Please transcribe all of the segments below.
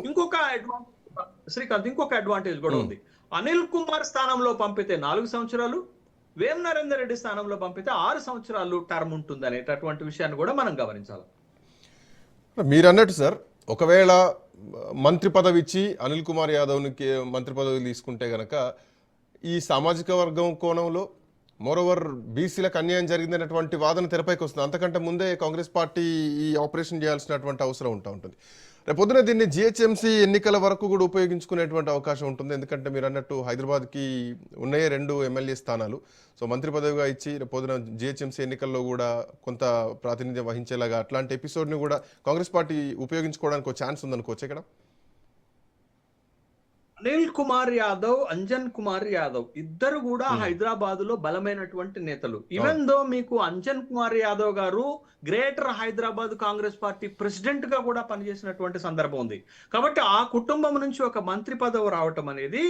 ఇంకొక శ్రీకాంత్ ఇంకొక అడ్వాంటేజ్ కూడా ఉంది. అనిల్ కుమార్ స్థానంలో పంపితే 4 సంవత్సరాలు, వేం నరేందర్ రెడ్డి స్థానంలో పంపితే 6 సంవత్సరాలు టర్మ్ ఉంటుంది అనేటటువంటి విషయాన్ని కూడా మనం గమనించాలి. మీరు అన్నట్టు సార్, ఒకవేళ మంత్రి పదవి ఇచ్చి అనిల్ కుమార్ యాదవ్కి మంత్రి పదవి తీసుకుంటే గనక ఈ సామాజిక వర్గం కోణంలో మోరోవర్ బీసీలకు అన్యాయం జరిగిందనేటువంటి వాదన తెరపైకి వస్తుంది. అంతకంటే ముందే కాంగ్రెస్ పార్టీ ఈ ఆపరేషన్ చేయాల్సినటువంటి అవసరం ఉంటుంది. రేపొద్దున దీన్ని జిహెచ్ఎంసీ ఎన్నికల వరకు కూడా ఉపయోగించుకునేటువంటి అవకాశం ఉంటుంది. ఎందుకంటే మీరు అన్నట్టు హైదరాబాద్కి ఉన్నాయే 2 ఎమ్మెల్యే స్థానాలు. సో మంత్రి పదవిగా ఇచ్చి రేపొద్దున జిహెచ్ఎంసీ ఎన్నికల్లో కూడా కొంత ప్రాతినిధ్యం వహించేలాగా అట్లాంటి ఎపిసోడ్ని కూడా కాంగ్రెస్ పార్టీ ఉపయోగించుకోవడానికి ఒక ఛాన్స్ ఉందనుకోవచ్చు ఇక్కడ. అనిల్ కుమార్ యాదవ్, అంజన్ కుమార్ యాదవ్ ఇద్దరు కూడా హైదరాబాద్ లో బలమైనటువంటి నేతలు. ఈవెన్ దో మీకు అంజన్ కుమార్ యాదవ్ గారు greater Hyderabad Congress party president గా కూడా పనిచేసినటువంటి సందర్భం ఉంది. కాబట్టి ఆ కుటుంబం నుంచి ఒక మంత్రి పదవి రావటం అనేది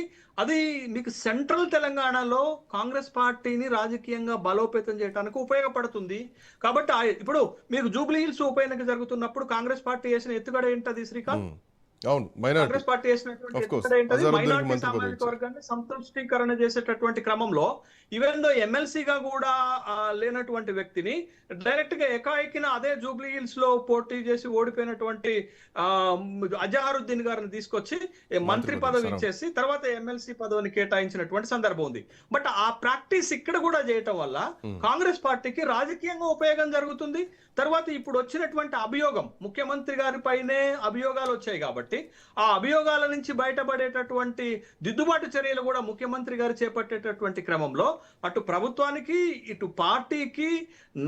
అది మీకు సెంట్రల్ తెలంగాణలో కాంగ్రెస్ పార్టీని రాజకీయంగా బలోపేతం చేయడానికి ఉపయోగపడుతుంది. కాబట్టి ఇప్పుడు మీకు జూబ్లీ హిల్స్ ఉప ఎన్నిక జరుగుతున్నప్పుడు కాంగ్రెస్ పార్టీ చేసిన ఎత్తుగడ ఏంటది శ్రీకాంత్? కాంగ్రెస్ పార్టీ చేసినటువంటి మైనారిటీ సామాజిక వర్గాన్ని సంతృష్టీకరణ చేసేటటువంటి క్రమంలో ఈవెన్ దో ఎమ్మెల్సీగా కూడా లేనటువంటి వ్యక్తిని డైరెక్ట్ గా ఏకాఏకిన అదే జూబ్లీ హిల్స్ లో పోటీ చేసి ఓడిపోయినటువంటి అజహరుద్దీన్ గారిని తీసుకొచ్చి మంత్రి పదవి ఇచ్చేసి తర్వాత ఎమ్మెల్సీ పదవిని కేటాయించినటువంటి సందర్భం ఉంది. బట్ ఆ ప్రాక్టీస్ ఇక్కడ కూడా చేయటం వల్ల కాంగ్రెస్ పార్టీకి రాజకీయంగా ఉపయోగం జరుగుతుంది. తర్వాత ఇప్పుడు వచ్చినటువంటి అభియోగం, ముఖ్యమంత్రి గారి పైనే అభియోగాలు వచ్చాయి కాబట్టి ఆ అభియోగాల నుంచి బయటపడేటటువంటి దిద్దుబాటు చర్యలు కూడా ముఖ్యమంత్రి గారు చేపట్టేటటువంటి క్రమంలో అటు ప్రభుత్వానికి ఇటు పార్టీకి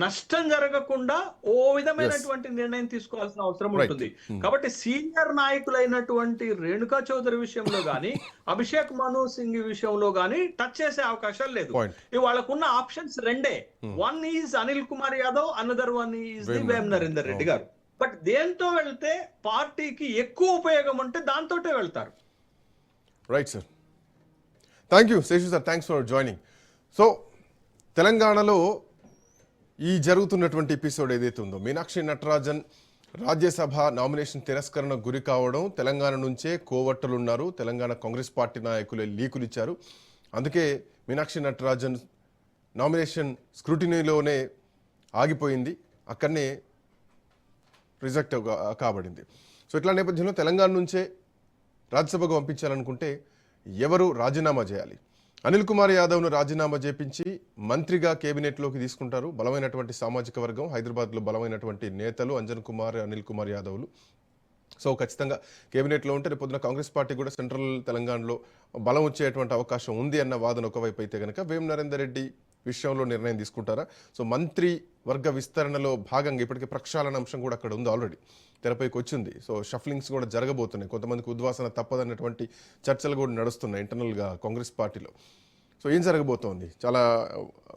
నష్టం జరగకుండా ఓ విధమైనటువంటి నిర్ణయం తీసుకోవాల్సిన అవసరం ఉంటుంది. కాబట్టి సీనియర్ నాయకులైనటువంటి రేణుకా చౌదరి విషయంలో గానీ అభిషేక్ మను సింగ్ విషయంలో గానీ టచ్ చేసే అవకాశాలు లేదు. వాళ్ళకున్న ఆప్షన్స్ రెండే. One is Anil Kumar Yadav, another one is the Vem Narender Reddy గారు. బట్ దేంతో వెళ్తే పార్టీకి ఎక్కువ ఉపయోగం ఉంటే దాంతోటే వెళ్తారు. Right sir, thank you Seshu sir, thanks for joining. So తెలంగాణలో ఈ జరుగుతున్నటువంటి ఎపిసోడ్ ఏదైతే ఉందో, మీనాక్షి నటరాజన్ రాజ్యసభ నామినేషన్ తిరస్కరణ గురి కావడం, తెలంగాణ నుంచే కోవట్టలు ఉన్నారు, తెలంగాణ కాంగ్రెస్ పార్టీ నాయకులే లీకులు ఇచ్చారు. అందుకే మీనాక్షి నటరాజన్ నామినేషన్ స్క్రూటినీలోనే ఆగిపోయింది, అక్కడనే రిజెక్ట్ కాబడింది. సో ఇట్లా నేపథ్యంలో తెలంగాణ నుంచే రాజ్యసభకు పంపించాలనుకుంటే ఎవరు రాజీనామా చేయాలి? అనిల్ కుమార్ యాదవ్ను రాజీనామా చేపించి మంత్రిగా కేబినెట్లోకి తీసుకుంటారు బలమైనటువంటి సామాజిక వర్గం, హైదరాబాద్లో బలమైనటువంటి నేతలు అంజన్ కుమార్, అనిల్ కుమార్ యాదవ్లు. సో ఖచ్చితంగా కేబినెట్లో ఉంటే రేపొద్దున కాంగ్రెస్ పార్టీ కూడా సెంట్రల్ తెలంగాణలో బలం వచ్చేటువంటి అవకాశం ఉంది అన్న వాదన ఒకవైపు అయితే కనుక వేం నరేందర్ రెడ్డి విషయంలో నిర్ణయం తీసుకుంటారా? సో మంత్రి వర్గ విస్తరణలో భాగంగా ఇప్పటికే ప్రక్షాళన అంశం కూడా అక్కడ ఉంది, ఆల్రెడీ తెరపైకి వచ్చింది. సో షఫ్లింగ్స్ కూడా జరగబోతున్నాయి, కొంతమందికి ఉద్వాసన తప్పదన్నటువంటి చర్చలు కూడా నడుస్తున్నాయి ఇంటర్నల్గా కాంగ్రెస్ పార్టీలో. సో ఏం జరగబోతోంది? చాలా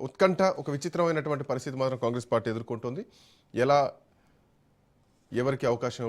ఉత్కంఠ, ఒక విచిత్రమైనటువంటి పరిస్థితి మాత్రం కాంగ్రెస్ పార్టీ ఎదుర్కొంటుంది. ఎలా ఎవరికి అవకాశం